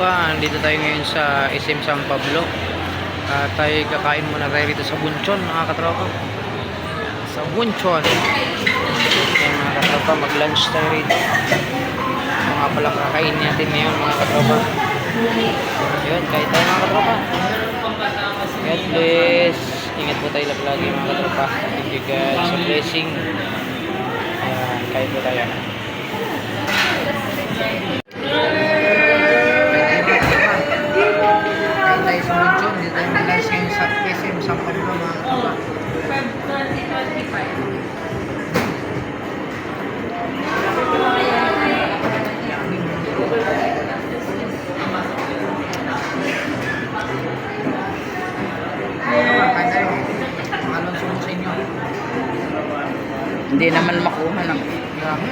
katropa, dito tayo ngayon sa SM San Pablo. Tayo kakain muna tayo rito sa Bunchon, mga katropa. Sa Bunchon. Ayan, mga katropa, mag-lunch tayo rito. Mga palang kakain natin ngayon, mga katropa. Yun, kain tayo, mga katropa. God bless. Ingat po tayo lagi, mga katropa. Thank you guys sa blessing. Ayan, kain po tayo. Tayo sa Bunchon, dito tayo mag-lunch ngayon sa SM San Pablo, mga katropa. 2025. Hindi naman makuha ng Grabe.